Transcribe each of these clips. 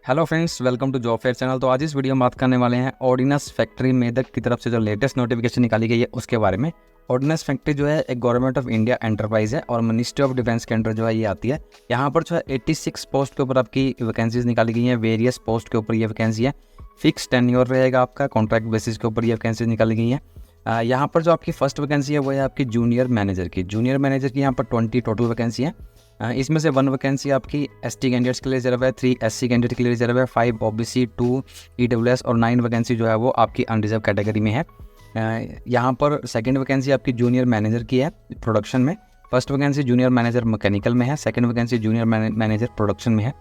Hello friends, welcome to job fair channel. तो आज इस वीडियो में बात करने वाले हैं ऑर्डिनेंस फैक्ट्री मेदक की तरफ से जो लेटेस्ट नोटिफिकेशन निकाली गई है उसके बारे में। ऑर्डिनेंस फैक्ट्री जो है एक गवर्नमेंट ऑफ इंडिया एंटरप्राइज है और मिनिस्ट्री ऑफ डिफेंस के अंडर जो है ये आती है। यहाँ पर जो है 86 पोस्ट के ऊपर आपकी वैकेंसीज निकाली गई हैं। वेरियस पोस्ट के ऊपर ये वैकेंसी है। फिक्स टेन्योर रहेगा आपका, कॉन्ट्रैक्ट बेसिस के ऊपर ये वैकेंसीज निकाली गई हैं। यहाँ पर जो आपकी फर्स्ट वैकेंसी है वो है आपकी जूनियर मैनेजर की। जूनियर मैनेजर की यहाँ पर 20 टोटल वैकेंसी है। इसमें से 1 वैकेंसी आपकी एसटी कैंडिडेट्स के लिए रिजर्व है, 3 एससी कैंडिडेट के लिए रिजर्व है, 5 ओबीसी, 2 ईडब्ल्यूएस और 9 वैकेंसी जो है वो आपकी अनरिजर्व कैटेगरी में है। यहाँ पर सेकंड वैकेंसी आपकी जूनियर मैनेजर की है प्रोडक्शन में। First vacancy junior manager mechanical में है, second vacancy junior manager production में है।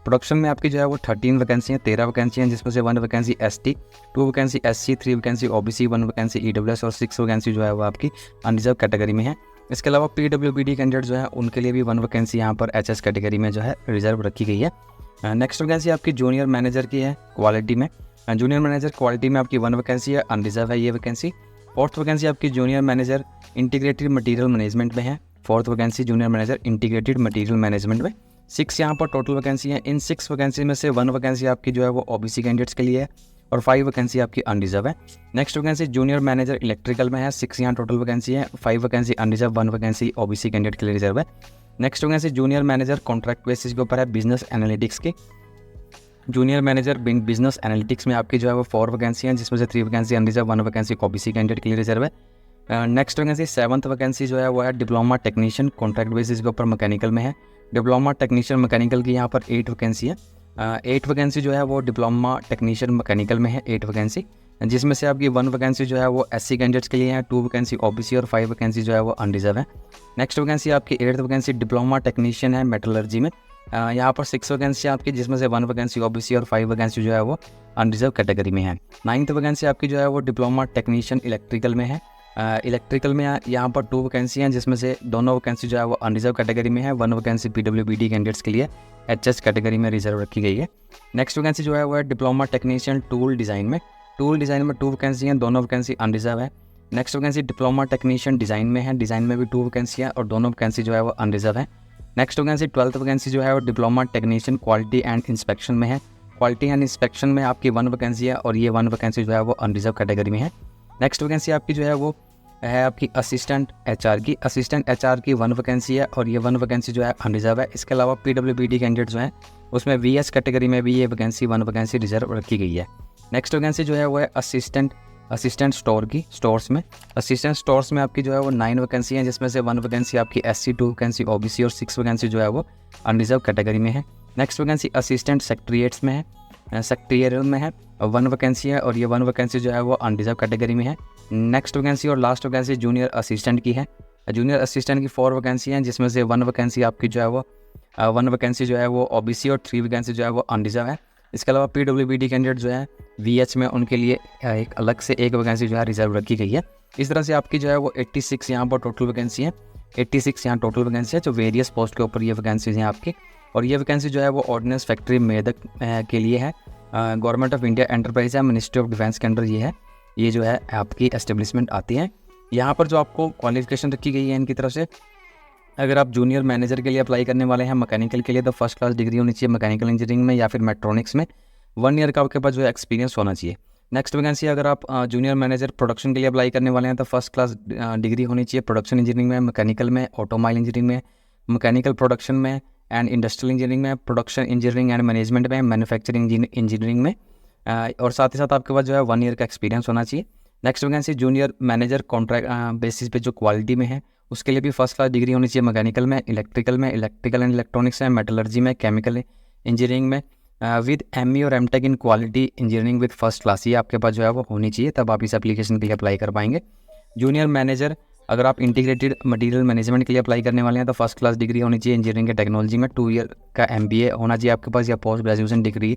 प्रोडक्शन में आपकी जो है वो 13 वैकेंसी हैं, 13 वैकेंसी हैं, जिसमें से 1 vacancy ST, 2 vacancy SC, 3 vacancy OBC, 1 vacancy EWS और 6 वैकेंसी जो है वो आपकी अनरिजर्व कैटेगरी में है। इसके अलावा पीडब्ल्यूबीडी कैंडिडेट जो है उनके लिए भी 1 वैकेंसी यहाँ पर एचएस कैटेगरी में जो है रिजर्व रखी गई है। नेक्स्ट वैकेंसी आपकी जूनियर मैनेजर की है क्वालिटी में। जूनियर मैनेजर क्वालिटी में आपकी 1 वैकेंसी है, अनरिजर्व है ये वैकेंसी। फोर्थ वैकेंसी आपकी junior manager integrated material management में है। Fourth vacancy junior manager integrated material management में। 6 यहाँ पर टोटल वैकेंसी है। इन 6 वैकेंसी में से 1 वैकेंसी आपकी जो है वो ओबीसी कैंडिडेट्स के लिए है और 5 वैकेंसी आपकी अनरिजर्व है। Next vacancy junior manager electrical में है। 6 यहाँ टोटल वैकेंसी है, 5 vacancy unreserved, 1 vacancy OBC candidate के लिए रिजर्व है। Next vacancy junior manager contract basis के ऊपर है बिजनेस एनालिटिक्स की। जूनियर मैनेजर बिजनेस एनालिटिक्स में आपकी जो है वो 4 वैकेंसी हैं, जिसमें से 3 vacancy unreserved, 1 vacancy OBC candidate के लिए रिजर्व है। नेक्स्ट वैकेंसी 7th वैकेंसी जो है वो है डिप्लोमा टेक्नीशियन कॉन्ट्रैक्ट बेसिस के ऊपर मैकेनिकल में है। डिप्लोमा टेक्नीशियन मैकेनिकल की यहाँ पर 8 वैकेंसी है। 8 वैकेंसी जो है वो डिप्लोमा टेक्नीशियन मैकेनिकल में है, 8 वैकेंसी, जिसमें से आपकी 1 वैकेंसी जो है वो एससी कैंडिडेट्स के लिए है, 2 वैकेंसी ओबीसी और 5 वैकेंसी जो है वो अनरिजर्व है। नेक्स्ट वैकेंसी आपकी 8th वैकेंसी डिप्लोमा टेक्नीशियन है मेटलर्जी में। यहाँ पर 6 वैकेंसी आपकी, जिसमें से 1 वैकेंसी ओबीसी और 5 वैकेंसी जो है वो अनरिजर्व कैटेगरी में है। 9th वैकेंसी आपकी जो है वो डिप्लोमा टेक्नीशियन इलेक्ट्रिकल में है। इलेक्ट्रिकल में यहाँ पर 2 वैकेंसी हैं, जिसमें से दोनों वैकेंसी जो है वो अनरिजर्व कैटेगरी में है। 1 वैकेंसी पीडब्ल्यूबीडी कैंडिडेट्स के लिए एचएस कैटेगरी में रिजर्व रखी गई है। नेक्स्ट वैकेंसी जो है वो है डिप्लोमा टेक्नीशियन टूल डिज़ाइन में। टूल डिज़ाइन में 2 वैकेंसी हैं, दोनों वैकेंसी अनरिजर्व है। Next vacancy diploma technician design में है, डिज़ाइन में भी 2 वैकेंसी है और दोनों वैकेंसी जो है वो अनरिजर्व है। नेक्स्ट वैकेंसी 12th वैकेंसी जो है वो diploma technician quality and inspection में है। क्वालिटी एंड इंस्पेक्शन में आपकी 1 वैकेंसी है और ये 1 वैकेंसी जो है वो अनरिजर्व कैटेगरी में है। नेक्स्ट वैकेंसी आपकी जो है वो है आपकी असिस्टेंट एचआर की। असिस्टेंट एचआर की 1 वैकेंसी है और ये 1 वैकेंसी जो है अनरिजर्व है। इसके अलावा पीडब्ल्यूबीडी कैंडिडेट जो है उसमें वीएस कैटेगरी में भी ये वैकेंसी 1 वैकेंसी रिजर्व रखी गई है। नेक्स्ट वैकेंसी जो है वो है असिस्टेंट स्टोर की। स्टोर्स में असिस्टेंट स्टोर्स में आपकी जो है वो 9 वैकेंसी है, जिसमें से 1 वैकेंसी आपकी एससी, 2 वैकेंसी ओबीसी और 6 वैकेंसी जो है वो अनरिजर्व कैटेगरी में है। नेक्स्ट वैकेंसी असिस्टेंट सेक्रेटरिएट्स में है, सेक्रेटरियल में है, 1 वैकेंसी है और ये 1 वैकेंसी जो है वो अनरिजर्व कैटेगरी में है। नेक्स्ट वैकेंसी और लास्ट वैकेंसी जूनियर असिस्टेंट की है। जूनियर असिस्टेंट की 4 वैकेंसी हैं, जिसमें से 1 वैकेंसी आपकी जो है वो 1 वैकेंसी जो है वो ओबीसी और 3 वैकेंसी जो है वो अनरिजर्व है। इसके अलावा पीडब्ल्यूबीडी कैंडिडेट जो है वीएच में उनके लिए एक अलग से 1 वैकेंसी जो है रिजर्व रखी गई है। इस तरह से आपकी जो है वो 86 यहाँ पर टोटल वैकेंसी है। 86 यहाँ टोटल वैकेंसी है जो वेरियस पोस्ट के ऊपर ये वैकेंसीज हैं आपकी। और ये वैकेंसी जो है वो ऑर्डिनेंस फैक्ट्री मेदक के लिए है। गवर्नमेंट ऑफ इंडिया एंटरप्राइज है, मिनिस्ट्री ऑफ डिफेंस के अंडर ये जो है आपकी एस्टेब्लिशमेंट आती है। यहाँ पर जो आपको क्वालिफिकेशन रखी गई है इनकी तरफ से, अगर आप जूनियर मैनेजर के लिए अप्लाई करने वाले हैं मैकेनिकल के लिए तो फर्स्ट क्लास डिग्री होनी चाहिए मैकेनिकल इंजीनियरिंग में या फिर मेट्रॉनिक्स में। 1 ईयर का आपके पास जो है एक्सपीरियंस होना चाहिए। नेक्स्ट वैकेंसी अगर आप जूनियर मैनेजर प्रोडक्शन के लिए अप्लाई करने वाले हैं तो फर्स्ट क्लास डिग्री होनी चाहिए प्रोडक्शन इंजीनियरिंग में, मैकेनिकल में, ऑटोमोबाइल इंजीनियरिंग में, मैकेनिकल प्रोडक्शन में एंड इंडस्ट्रियल इंजीनियरिंग में, प्रोडक्शन इंजीनियरिंग एंड मैनेजमेंट में, मैन्युफैक्चरिंग इंजीनियरिंग में, और साथ ही साथ आपके पास जो है 1 ईयर का एक्सपीरियंस होना चाहिए। Next vacancy junior manager contract basis पे जो क्वालिटी में है उसके लिए भी फर्स्ट क्लास डिग्री होनी चाहिए मैकेनिकल में, इलेक्ट्रिकल में, इलेक्ट्रिकल एंड इलेक्ट्रॉनिक्स में, मेटलर्जी में, केमिकल इंजीनियरिंग में, विद एमई और MTech in quality engineering with first class, ये आपके पास जो है वो होनी चाहिए, तब आप इस एप्लीकेशन के लिए अप्लाई कर पाएंगे। जूनियर मैनेजर अगर आप इंटीग्रेटेड मटेरियल मैनेजमेंट के लिए अप्लाई करने वाले हैं तो फर्स्ट क्लास डिग्री होनी चाहिए इंजीनियरिंग के टेक्नोलॉजी में, 2 ईयर का MBA होना चाहिए आपके पास या पोस्ट ग्रेजुएशन डिग्री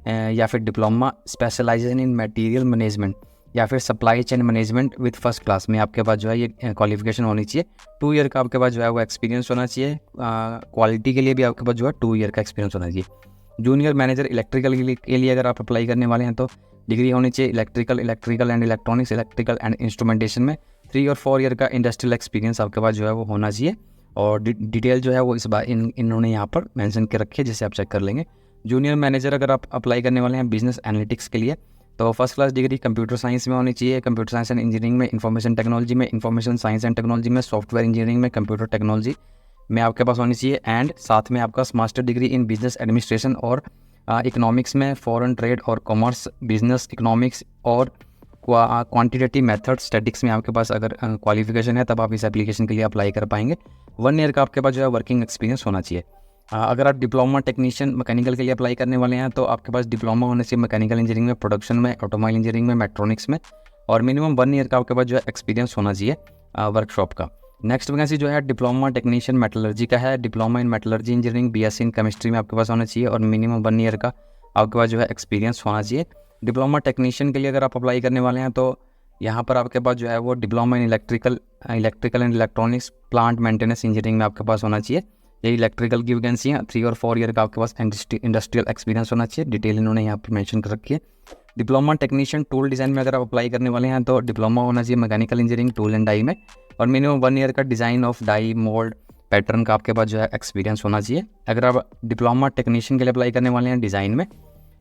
या फिर डिप्लोमा स्पेशलाइजेशन इन मटेरियल मैनेजमेंट या फिर supply chain management with first class में आपके पास जो है ये क्वालिफिकेशन होनी चाहिए। 2 ईयर का आपके पास जो है वो एक्सपीरियंस होना चाहिए। क्वालिटी के लिए भी आपके पास जो है 2 ईयर का एक्सपीरियंस होना चाहिए। जूनियर मैनेजर इलेक्ट्रिकल के लिए अगर आप अप्लाई करने वाले हैं तो डिग्री होनी चाहिए electrical and electronics, electrical and instrumentation में। 3 और 4 ईयर का इंडस्ट्रियल एक्सपीरियंस आपके पास जो है वो होना चाहिए। और डिटेल जो है वो इस बार इन्होंने यहाँ पर मेंशन के रखी है, जिसे आप चेक कर लेंगे। जूनियर मैनेजर अगर आप अप्लाई करने वाले हैं बिजनेस एनालिटिक्स के लिए तो first class degree computer science में होनी चाहिए, कंप्यूटर साइंस एंड इंजीनियरिंग में, इंफॉर्मेशन टेक्नोलॉजी में, इंफॉर्मेशन साइंस एंड टेक्नोलॉजी में, सॉफ्टवेयर इंजीनियरिंग में, कंप्यूटर टेक्नोलॉजी में आपके पास होनी चाहिए। एंड साथ में आपका master degree in business administration और इकोनॉमिक्स में, फॉरेन ट्रेड और कॉमर्स, बिजनेस इकोनॉमिक्स और क्वांटिटेटिव मेथड स्टैटिक्स में आपके पास अगर क्वालिफिकेशन है तब आप इस एप्लीकेशन के लिए अप्लाई कर पाएंगे। 1 ईयर का आपके पास जो है वर्किंग एक्सपीरियंस होना चाहिए। अगर आप डिप्लोमा टेक्नीशियन मैकेनिकल के लिए अप्लाई करने वाले हैं तो आपके पास डिप्लोमा होने चाहिए मैकेनिकल इंजीनियरिंग में, प्रोडक्शन में, ऑटोमोबाइल इंजीनियरिंग में, मैट्रॉनिक्स में, और मिनिमम 1 ईयर का आपके पास जो है एक्सपीरियंस होना चाहिए वर्कशॉप का। नेक्स्ट वैकेंसी जो है डिप्लोमा टेक्नीशियन मेटलर्जी का है, diploma in metallurgy engineering, BSc in chemistry में आपके पास होना चाहिए और मिनिमम 1 ईयर का आपके पास जो है एक्सपीरियंस होना चाहिए। डिप्लोमा टेक्नीशियन के लिए अगर आप अप्लाई करने वाले हैं तो यहाँ पर आपके पास जो है वो diploma in electrical and electronics plant maintenance engineering में आपके पास होना चाहिए। ये इलेक्ट्रिकल की वैकेंसी है। 3 और 4 ईयर का आपके पास इंडस्ट्रियल एक्सपीरियंस होना चाहिए, डिटेल इन्होंने यहाँ पर मेंशन कर रखी है। डिप्लोमा टेक्नीशियन टूल डिज़ाइन में अगर आप अप्लाई करने वाले हैं तो डिप्लोमा होना चाहिए mechanical engineering tool and die में और मिनिमम 1 ईयर का design of die mould pattern का आपके पास जो है एक्सपीरियंस होना चाहिए। अगर आप डिप्लोमा टेक्नीशियन के लिए अप्लाई करने वाले हैं डिज़ाइन में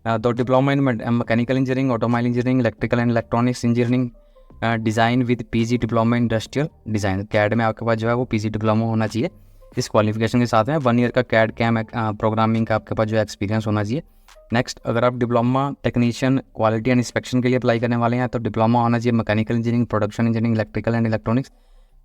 तो diploma in mechanical engineering, automobile engineering, electrical and electronics engineering design with PG diploma industrial design, CAD में आपके पास जो है वो पीजी डिप्लोमा होना चाहिए। इस क्वालिफिकेशन के साथ में 1 ईयर का कैड कैम प्रोग्रामिंग का आपके पास जो है एक्सपीरियंस होना चाहिए। नेक्स्ट, अगर आप diploma technician quality and inspection के लिए अप्लाई करने वाले हैं तो डिप्लोमा होना चाहिए mechanical engineering, production engineering, electrical and electronics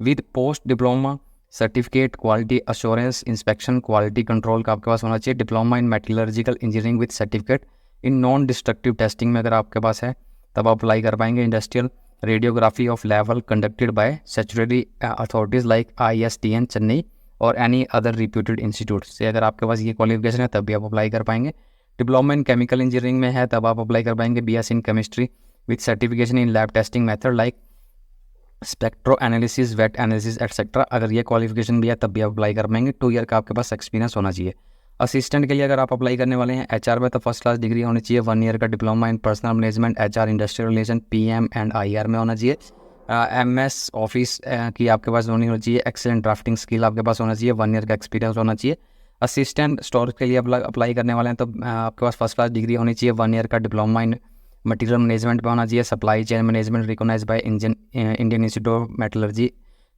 with post diploma certificate quality assurance inspection quality control का आपके पास होना चाहिए। Diploma in metallurgical engineering with certificate in non destructive testing में अगर आपके पास है तब आप अप्लाई कर पाएंगे। Industrial radiography of level conducted by statutory authorities like ISTN Chennai और एनी अदर रिप्यूटेड इंस्टीट्यूट से अगर आपके पास ये क्वालिफिकेशन है तब भी आप अप्लाई कर पाएंगे। डिप्लोमा इन केमिकल इंजीनियरिंग में है तब आप अप्लाई कर पाएंगे। BS in chemistry with certification in lab testing method like spectro analysis, wet analysis etcetera, अगर ये क्वालिफिकेशन भी है तब भी आप अप्लाई कर पाएंगे। 2 ईयर का आपके पास एक्सपीरियंस होना चाहिए। असिस्टेंट के लिए अगर आप अप्लाई करने वाले हैं HR में तो फर्स्ट क्लास डिग्री होनी चाहिए। 1 ईयर का diploma in personal management, HR, industrial relation, PM and IR में होना चाहिए। MS ऑफिस की आपके पास होनी चाहिए। एक्सेलेंट ड्राफ्टिंग स्किल आपके पास होना चाहिए। 1 ईयर का एक्सपीरियंस होना चाहिए। असिस्टेंट स्टोर के लिए अप्लाई करने वाले हैं तो आपके पास फर्स्ट क्लास डिग्री होनी चाहिए। 1 ईयर का डिप्लोमा इन मटीरियल मैनेजमेंट में होना चाहिए। Supply chain management recognised by Indian institute of metallurgy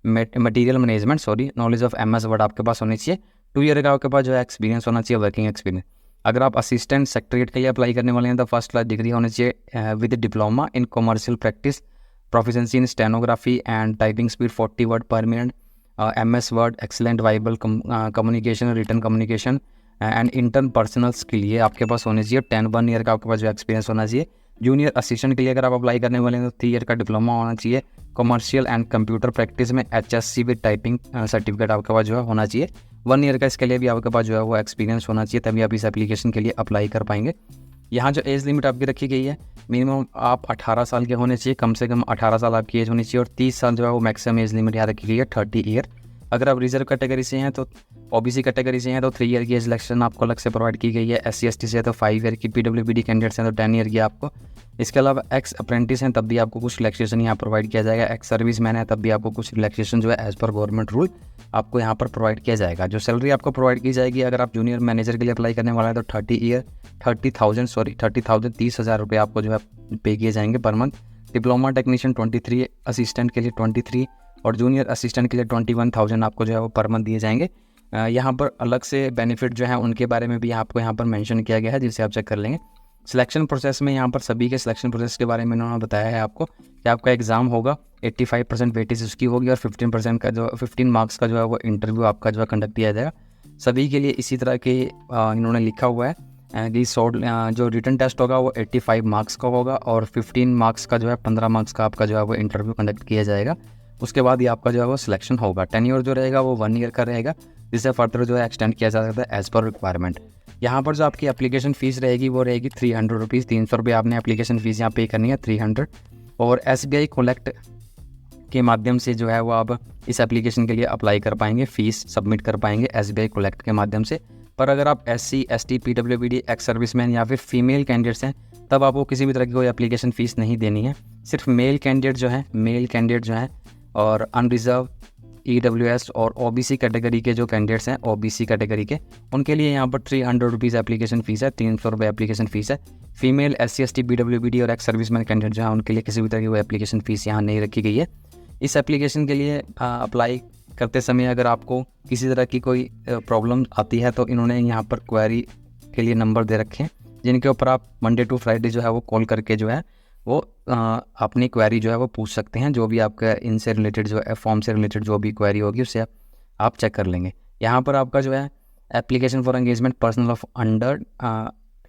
material management knowledge of MS Word आपके पास होनी चाहिए। 2 ईयर का आपके पास जो है एक्सपीरियंस होना चाहिए, वर्किंग एक्सपीरियंस। अगर आप असिस्टेंट सेक्रेटरीट के लिए अप्लाई करने वाले हैं तो फर्स्ट क्लास डिग्री होनी चाहिए with diploma in commercial practice, proficiency in stenography and typing speed 40 word per minute, MS Word, excellent verbal communication, written communication and interpersonal skill ये आपके पास होनी चाहिए। 1 ईयर का आपके पास जो एक्सपीरियंस होना चाहिए। जूनियर असिस्टेंट के लिए अगर आप अप्लाई करने वाले हैं तो 3 ईयर का डिप्लोमा होना चाहिए। कमर्शियल एंड कंप्यूटर प्रैक्टिस में HSC विद टाइपिंग सर्टिफिकेट आपके पास जो है होना चाहिए। 1 ईयर का इसके लिए भी आपके पास जो है वो एक्सपीरियंस होना चाहिए, तभी आप इस एप्लीकेशन के लिए अप्लाई कर पाएंगे। यहाँ जो एज लिमिट आपकी रखी गई है मिनिमम आप 18 साल के होने चाहिए, कम से कम 18 साल आपकी एज होनी चाहिए और 30 साल जो है वो मैक्सिमम एज लिमिट यहाँ रखी गई है 30 ईयर। अगर आप रिजर्व कैटेगरी से हैं तो OBC कैटेगरी से हैं तो 3 ईयर की एज सिलेक्शन आपको अलग से प्रोवाइड की गई है। SC ST से है तो 5 ईयर की, PWBD कैंडिडेट्स हैं तो 10 ईयर की आपको। इसके अलावा एक्स अप्रेंटिस हैं तब भी आपको कुछ रिलैक्सेशन यहाँ प्रोवाइड किया जाएगा। एक्स सर्विस मैन है तब भी आपको कुछ रिलैक्सेशन जो है एज़ पर गवर्नमेंट रूल आपको यहाँ पर प्रोवाइड किया जाएगा। जो सैलरी आपको प्रोवाइड की जाएगी अगर आप जूनियर मैनेजर के लिए अप्लाई करने वाला है तो 30,000 रुपये आपको जो है पे किए जाएंगे per month. Diploma technician 23, assistant के लिए 23 और जूनियर असिस्टेंट के लिए 21,000 आपको जो है वो पर मंथ दिए जाएंगे। यहाँ पर अलग से बेनिफिट जो है उनके बारे में भी आपको यहाँ पर मेंशन किया गया है, जिसे आप चेक कर लेंगे। सिलेक्शन प्रोसेस में यहाँ पर सभी के सिलेक्शन प्रोसेस के बारे में उन्होंने बताया है आपको कि आपका एग्ज़ाम होगा, 85% वेटेज उसकी होगी और 15% का जो 15 मार्क्स का जो है वो इंटरव्यू आपका जो है कंडक्ट किया जाएगा। सभी के लिए इसी तरह के इन्होंने लिखा हुआ है कि जो रिटन टेस्ट होगा वो 85 मार्क्स का होगा और 15 मार्क्स का जो है 15 मार्क्स का आपका जो है वो इंटरव्यू कंडक्ट किया जाएगा। उसके बाद ही आपका जो है वो सिलेक्शन होगा। टेन्योर जो रहेगा वो 1 ईयर का रहेगा, जिसे फर्दर जो है एक्सटेंड किया जा सकता है एज़ पर रिक्वायरमेंट। यहाँ पर जो आपकी एप्लीकेशन फ़ीस रहेगी वो रहेगी 300 रुपीज़, 300 रुपये आपने एप्लीकेशन फ़ीस यहाँ पे करनी है 300। और SBI कलेक्ट के माध्यम से जो है वो आप इस एप्लीकेशन के लिए अप्लाई कर पाएंगे, फ़ीस सबमिट कर पाएंगे SBI कलेक्ट के माध्यम से। पर अगर आप SC ST PWBD ex serviceman या फिर फीमेल कैंडिडेट्स हैं तब आपको किसी भी तरह की कोई एप्लीकेशन फ़ीस नहीं देनी है। सिर्फ मेल कैंडिडेट जो है और अनरिजर्व EWS और OBC कैटेगरी के जो कैंडिडेट्स हैं, OBC कैटेगरी के, उनके लिए यहाँ पर 300 रुपीज़ एप्लीकेशन फ़ीस है, 300 रुपये एप्लीकेशन फ़ीस है। फीमेल SC ST PWBD और एक्स सर्विसमैन कैंडिडेट जो है उनके लिए किसी भी तरह की वो एप्लीकेशन फ़ीस यहाँ नहीं रखी गई है। इस एप्लीकेशन के लिए अप्लाई करते समय अगर आपको किसी तरह की कोई प्रॉब्लम आती है तो इन्होंने यहाँ पर क्वेरी के लिए नंबर दे रखे हैं, जिनके ऊपर आप मंडे टू फ्राइडे जो है वो कॉल करके जो है वो अपनी क्वेरी जो है वो पूछ सकते हैं। जो भी आपका इनसे रिलेटेड जो है फॉर्म से रिलेटेड जो भी क्वेरी होगी उससे आप चेक कर लेंगे। यहाँ पर आपका जो है application for engagement personal of under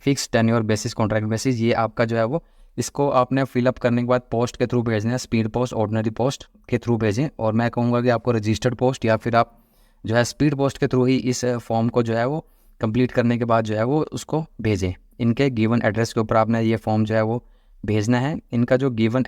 fix tenure basis contract basis, ये आपका जो है वो इसको आपने फिलअप करने के बाद पोस्ट के थ्रू भेजना है, स्पीड पोस्ट, ऑर्डिनरी पोस्ट के थ्रू भेजें। और मैं कहूँगा कि आपको रजिस्टर्ड पोस्ट या फिर आप जो है स्पीड पोस्ट के थ्रू ही इस फॉर्म को जो है वो कंप्लीट करने के बाद जो है वो उसको भेजें। इनके गिवन एड्रेस के ऊपर आपने ये फॉर्म जो है वो भेजना है। इनका जो गिवन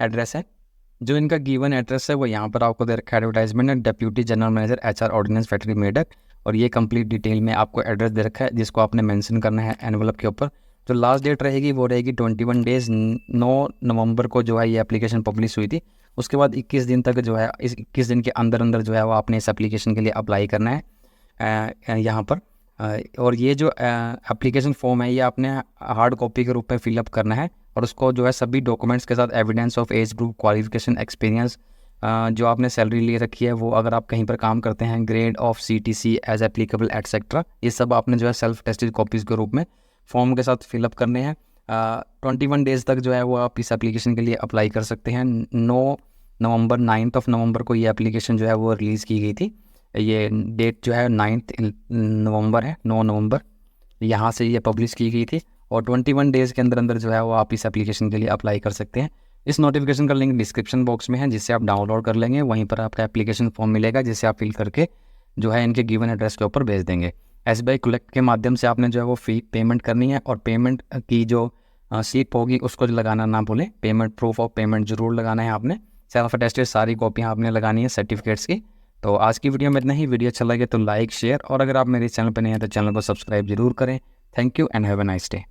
एड्रेस है वो यहाँ पर आपको दे रखा है एडवर्टाइजमेंट है, deputy general manager HR ordnance factory Medak, और ये कंप्लीट डिटेल में आपको एड्रेस दे रखा है जिसको आपने मेंशन करना है एनवलप के ऊपर। जो लास्ट डेट रहेगी वो रहेगी 21 डेज़ 9 नवंबर को जो है ये एप्लीकेशन पब्लिश हुई थी। उसके बाद 21 दिन तक जो है इस 21 दिन के अंदर जो है वो आपने इस एप्लीकेशन के लिए अप्लाई करना है यहाँ पर। और ये जो एप्लीकेशन फॉर्म है ये आपने हार्ड कॉपी के रूप में फिलअप करना है और उसको जो है सभी डॉक्यूमेंट्स के साथ evidence of age group, qualification, experience, जो आपने सैलरी ले रखी है वो, अगर आप कहीं पर काम करते हैं, grade of CTC as applicable etcetera, ये सब आपने जो है सेल्फ टेस्टेड कॉपीज़ के रूप में फॉर्म के साथ फिलअप करने हैं। 21 डेज़ तक जो है वो आप इस एप्लीकेशन के लिए अप्लाई कर सकते हैं। 9 नवंबर को ये एप्लीकेशन जो है वो रिलीज़ की गई थी। ये डेट जो है 9 नवंबर है, 9 नवंबर यहाँ से ये पब्लिश की गई थी। और 21 डेज़ के अंदर जो है वो आप इस एप्लीकेशन के लिए अप्लाई कर सकते हैं। इस नोटिफिकेशन का लिंक डिस्क्रिप्शन बॉक्स में है जिससे आप डाउनलोड कर लेंगे। वहीं पर आपका एप्लीकेशन फॉर्म मिलेगा जिसे आप फिल करके जो है इनके गिवन एड्रेस के ऊपर भेज देंगे। SBI कलेक्ट के माध्यम से आपने जो है वो फी पेमेंट करनी है और पेमेंट की जो स्लिप होगी उसको लगाना ना भूलें। पेमेंट प्रूफ ऑफ पेमेंट जरूर लगाना है आपने। सेल्फ अटेस्टेड सारी कॉपियाँ आपने लगानी है सर्टिफिकेट्स की। तो आज की वीडियो में इतना ही। वीडियो अच्छा लगे तो लाइक, शेयर, और अगर आप मेरे चैनल पर नहीं हैं तो चैनल को सब्सक्राइब जरूर करें। Thank you and have a nice day.